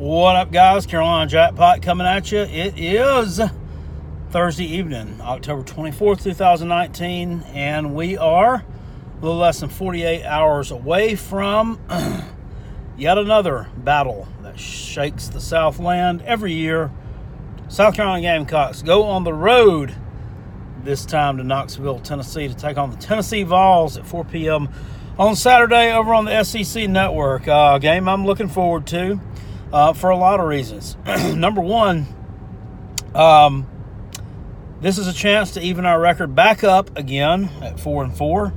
What up, guys? Carolina Jackpot coming at you. It is Thursday evening, October 24th, 2019, and we are a little less than 48 hours away from yet another battle that shakes the Southland every year. South Carolina Gamecocks go on the road this time to Knoxville, Tennessee to take on the Tennessee Vols at 4 p.m. on Saturday over on the SEC Network. Game I'm looking forward to for a lot of reasons. Number one, this is a chance to even our record back up again at 4-4.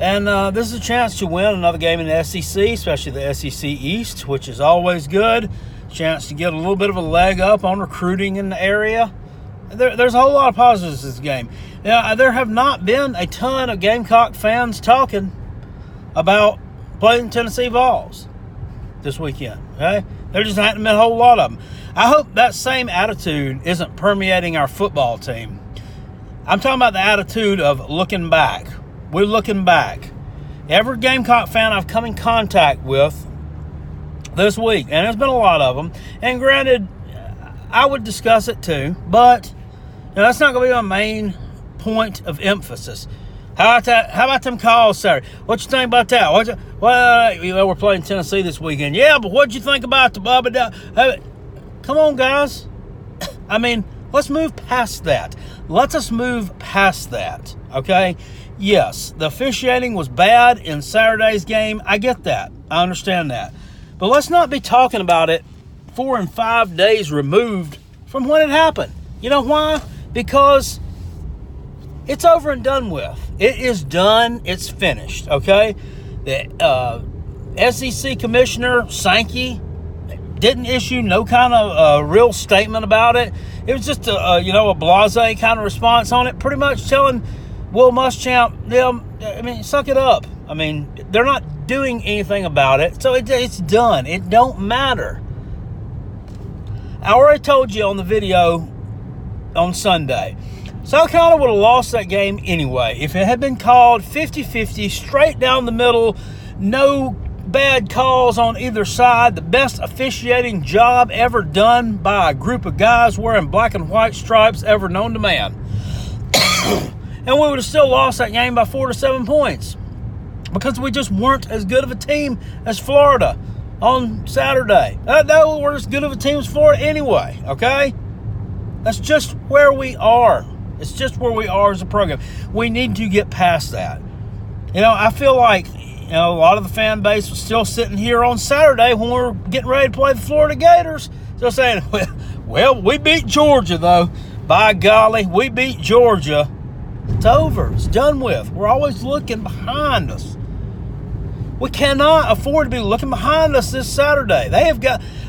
And this is a chance to win another game in the SEC, especially the SEC East, which is always good. Chance to get a little bit of a leg up on recruiting in the area. There's a whole lot of positives to this game. Now, there have not been a ton of Gamecock fans talking about playing Tennessee Vols this weekend. Okay, there just hasn't been a whole lot of them. I hope that same attitude isn't permeating our football team. I'm talking about the attitude of looking back. We're looking back. Every Gamecock fan I've come in contact with this week, and there's been a lot of them, and granted, I would discuss it too, but that's not going to be my main point of emphasis. How about that? How about them calls Saturday? What you think about that? We're playing Tennessee this weekend. Yeah, but what'd you think about the Bubba? Hey, come on, guys. I mean, let's move past that. Let us move past that, okay? Yes, the officiating was bad in Saturday's game. I get that. I understand that. But let's not be talking about it 4 and 5 days removed from when it happened. You know why? Because it's over and done with. It is done. It's finished, okay? The SEC Commissioner, Sankey, didn't issue no kind of real statement about it. It was just a blasé kind of response on it, pretty much telling Will Muschamp, suck it up. I mean, they're not doing anything about it, so it's done. It don't matter. I already told you on the video on Sunday, South Carolina would have lost that game anyway. If it had been called 50-50, straight down the middle, no bad calls on either side, the best officiating job ever done by a group of guys wearing black and white stripes ever known to man. And we would have still lost that game by 4 to 7 points because we just weren't as good of a team as Florida on Saturday. We're as good of a team as Florida anyway, okay? That's just where we are. It's just where we are as a program. We need to get past that. I feel like, a lot of the fan base was still sitting here on Saturday when we were getting ready to play the Florida Gators, still saying, well, we beat Georgia, though. By golly, we beat Georgia. It's over. It's done with. We're always looking behind us. We cannot afford to be looking behind us this Saturday.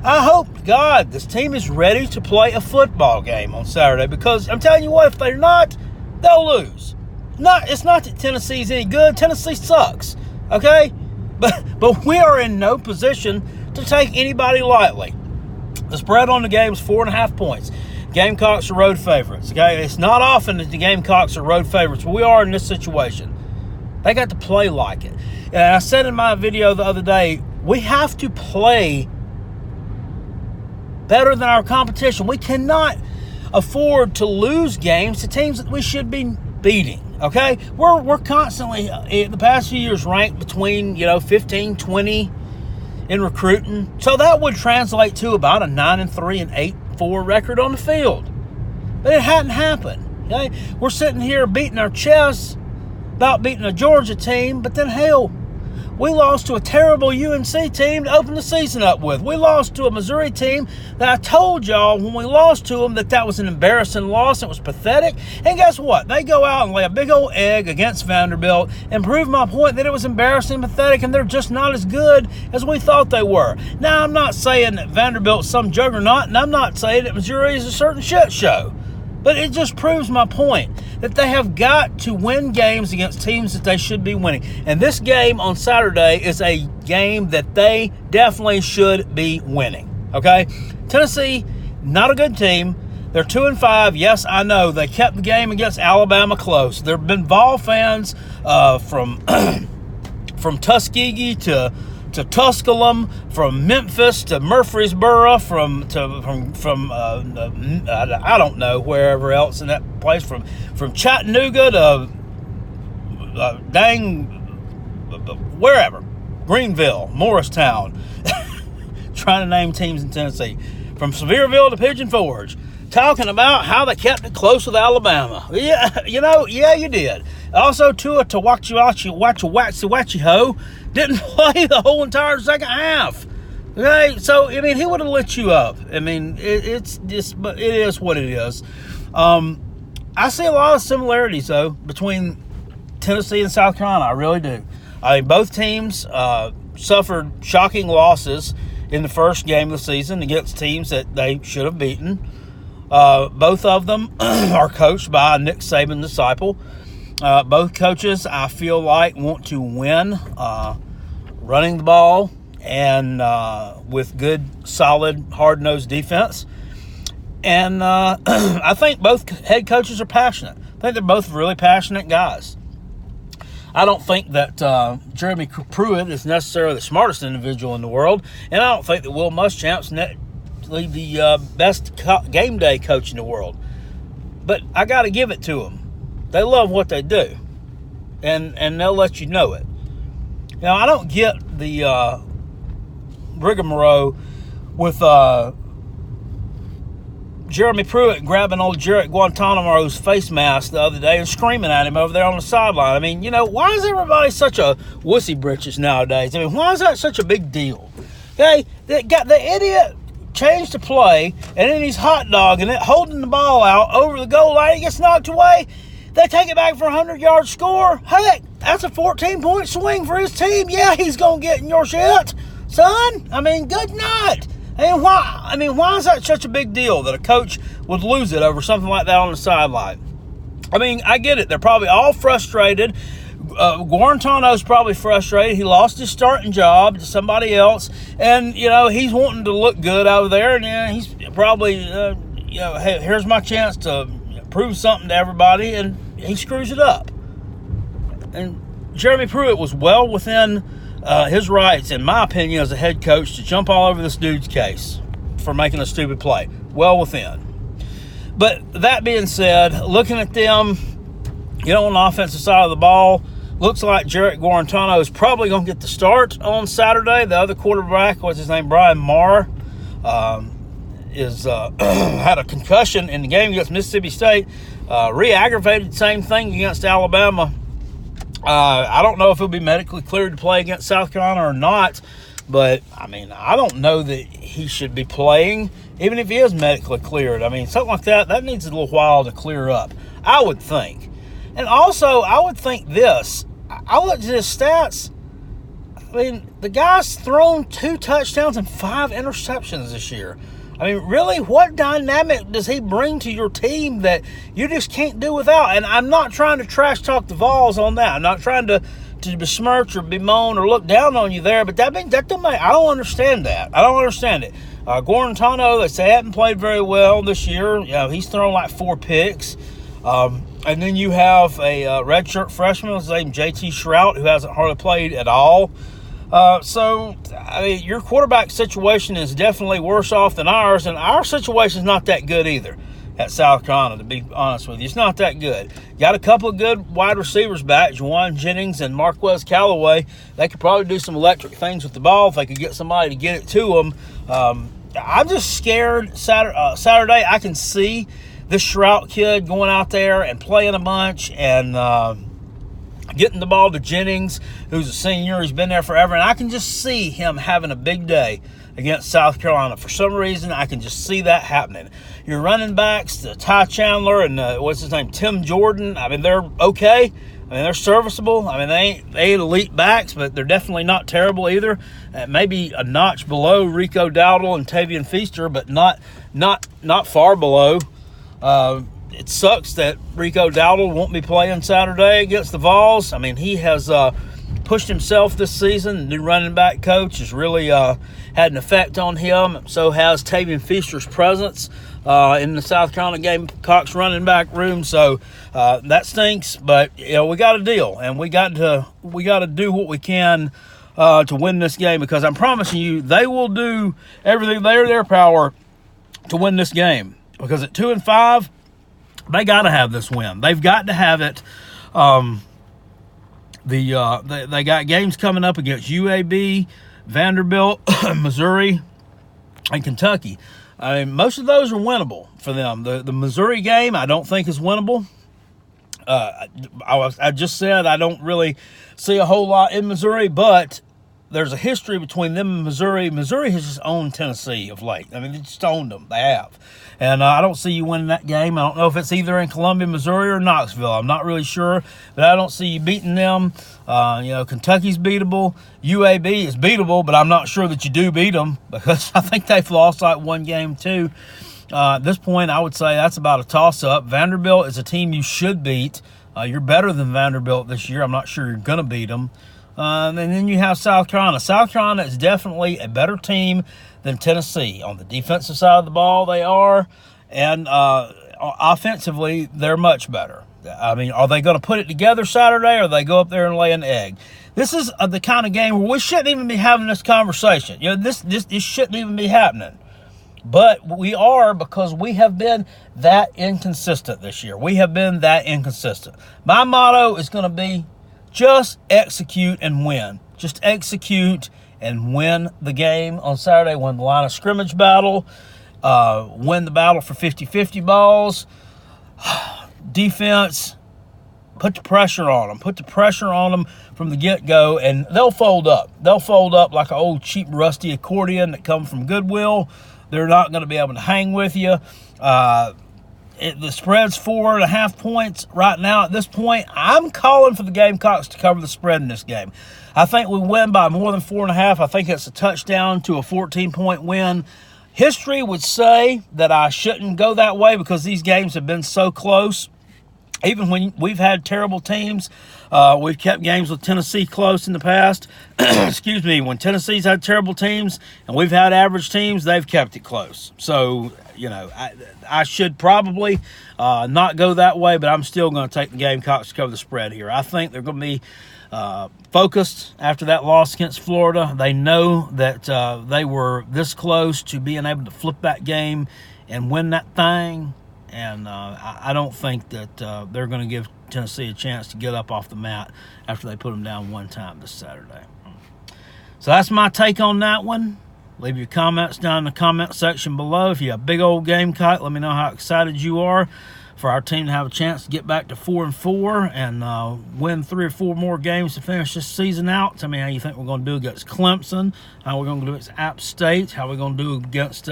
I hope, God, this team is ready to play a football game on Saturday because I'm telling you what, if they're not, they'll lose. It's not that Tennessee's any good. Tennessee sucks, okay? But we are in no position to take anybody lightly. The spread on the game is 4.5 points. Gamecocks are road favorites, okay? It's not often that the Gamecocks are road favorites, but we are in this situation. They got to play like it. And I said in my video the other day, we have to play better than our competition. We cannot afford to lose games to teams that we should be beating, okay? We're constantly, in the past few years, ranked between, 15, 20 in recruiting. So that would translate to about a 9-3 and 8-4 record on the field. But it hadn't happened, okay? We're sitting here beating our chests about beating a Georgia team, but then hell, we lost to a terrible UNC team to open the season up with. We lost to a Missouri team that I told y'all when we lost to them that was an embarrassing loss. It was pathetic. And guess what? They go out and lay a big old egg against Vanderbilt and prove my point that it was embarrassing and pathetic and they're just not as good as we thought they were. Now, I'm not saying that Vanderbilt's some juggernaut, and I'm not saying that Missouri is a certain shit show. But it just proves my point that they have got to win games against teams that they should be winning. And this game on Saturday is a game that they definitely should be winning. Okay? Tennessee, not a good team. They're 2-5. Yes, I know. They kept the game against Alabama close. There have been Vol fans from Tuskegee to to Tusculum, from Memphis to Murfreesboro, from I don't know, wherever else in that place, from Chattanooga to wherever, Greenville, Morristown, trying to name teams in Tennessee, from Sevierville to Pigeon Forge, talking about how they kept it close with Alabama. Yeah, you did. Also, Tua Tagovailoa didn't play the whole entire second half. Okay, so I mean, he would have lit you up. I mean, it is what it is. I see a lot of similarities though between Tennessee and South Carolina. I really do. I mean, both teams suffered shocking losses in the first game of the season against teams that they should have beaten. Both of them are coached by a Nick Saban disciple. Both coaches, I feel like, want to win running the ball and with good, solid, hard-nosed defense. And I think both head coaches are passionate. I think they're both really passionate guys. I don't think that Jeremy Pruitt is necessarily the smartest individual in the world, and I don't think that Will Muschamp's the best game day coach in the world. But I got to give it to them. They love what they do, and they'll let you know it. Now, I don't get the rigmarole with Jeremy Pruitt grabbing old Jarrett Guantanamo's face mask the other day and screaming at him over there on the sideline. I mean, why is everybody such a wussy britches nowadays? I mean, why is that such a big deal? Okay, the idiot changed the play, and then he's hot dogging it, holding the ball out over the goal line. He gets knocked away. They take it back for a 100-yard score. Heck, that's a 14-point swing for his team. Yeah, he's going to get in your shit, son. I mean, good night. Why is that such a big deal that a coach would lose it over something like that on the sideline? I mean, I get it. They're probably all frustrated. Guarantano's probably frustrated. He lost his starting job to somebody else, and he's wanting to look good over there. And he's probably, hey, here's my chance to prove something to everybody, and he screws it up. And Jeremy Pruitt was well within his rights, in my opinion, as a head coach, to jump all over this dude's case for making a stupid play. Well within. But that being said, looking at them, on the offensive side of the ball, looks like Jarrett Guarantano is probably going to get the start on Saturday. The other quarterback, what's his name, Brian Marr, had a concussion in the game against Mississippi State. Re-aggravated the same thing against Alabama. I don't know if he'll be medically cleared to play against South Carolina or not, but, I don't know that he should be playing, even if he is medically cleared. Something like that needs a little while to clear up, I would think. And also, I would think this. I looked at his stats. The guy's thrown 2 touchdowns and 5 interceptions this year. Really, what dynamic does he bring to your team that you just can't do without? And I'm not trying to trash talk the Vols on that. I'm not trying to besmirch or bemoan or look down on you there, but I don't understand that. I don't understand it. Guarantano, they say, hasn't played very well this year. He's thrown like 4 picks. And then you have a redshirt freshman, his name JT Shrout, who hasn't hardly played at all. Your quarterback situation is definitely worse off than ours, and our situation is not that good either at South Carolina, to be honest with you. It's not that good. Got a couple of good wide receivers back, Juwan Jennings and Marquez Callaway. They could probably do some electric things with the ball if they could get somebody to get it to them. I'm just scared Saturday. I can see this Shrout kid going out there and playing a bunch and getting the ball to Jennings, who's a senior. He's been there forever, and I can just see him having a big day against South Carolina. For some reason, I can just see that happening. Your running backs, Ty Chandler and Tim Jordan, they're okay. They're serviceable. They ain't elite backs, but they're definitely not terrible either. Maybe a notch below Rico Dowdle and Tavian Feaster, but not far below. It sucks that Rico Dowdle won't be playing Saturday against the Vols. He has pushed himself this season. The new running back coach has really had an effect on him. So has Tavian Feaster's presence in the South Carolina Gamecocks running back room. So that stinks, but we got a deal, and we got to do what we can to win this game, because I'm promising you they will do everything in their power to win this game. Because at 2-5, they got to have this win. They've got to have it. They got games coming up against UAB, Vanderbilt, Missouri, and Kentucky. I mean, most of those are winnable for them. The Missouri game, I don't think is winnable. I just said I don't really see a whole lot in Missouri, but there's a history between them and Missouri. Missouri has just owned Tennessee of late. I mean, they just owned them. They have. And I don't see you winning that game. I don't know if it's either in Columbia, Missouri, or Knoxville. I'm not really sure, but I don't see you beating them. Kentucky's beatable. UAB is beatable, but I'm not sure that you do beat them, because I think they've lost like one game too. At this point, I would say that's about a toss-up. Vanderbilt is a team you should beat. You're better than Vanderbilt this year. I'm not sure you're going to beat them. And then you have South Carolina. South Carolina is definitely a better team than Tennessee. On the defensive side of the ball, they are. And offensively, they're much better. I mean, are they going to put it together Saturday, or they go up there and lay an egg? This is the kind of game where we shouldn't even be having this conversation. This shouldn't even be happening. But we are, because we have been that inconsistent this year. We have been that inconsistent. My motto is going to be just execute and win. Just execute and win the game on Saturday. Win the line of scrimmage battle. Win the battle for 50-50 balls. Defense, put the pressure on them. Put the pressure on them from the get-go, and they'll fold up. They'll fold up like an old cheap rusty accordion that comes from Goodwill. They're not going to be able to hang with you. The spread's 4.5 points right now. At this point, I'm calling for the Gamecocks to cover the spread in this game. I think we win by more than 4.5. I think it's a touchdown to a 14-point win. History would say that I shouldn't go that way, because these games have been so close. Even when we've had terrible teams, we've kept games with Tennessee close in the past. Excuse me. When Tennessee's had terrible teams and we've had average teams, they've kept it close. So, I should probably not go that way, but I'm still going to take the Gamecocks to cover the spread here. I think they're going to be focused after that loss against Florida. They know that they were this close to being able to flip that game and win that thing. And I don't think that they're going to give Tennessee a chance to get up off the mat after they put them down one time this Saturday. So that's my take on that one. Leave your comments down in the comment section below. If you have a big old Gamecock, let me know how excited you are for our team to have a chance to get back to 4-4 and win 3 or 4 more games to finish this season out. Tell me how you think we're going to do against Clemson, how we're going to do against App State, how we're going to do against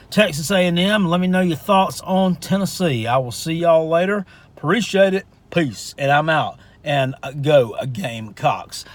Texas A&M. Let me know your thoughts on Tennessee. I will see y'all later. Appreciate it. Peace. And I'm out. And go Gamecocks.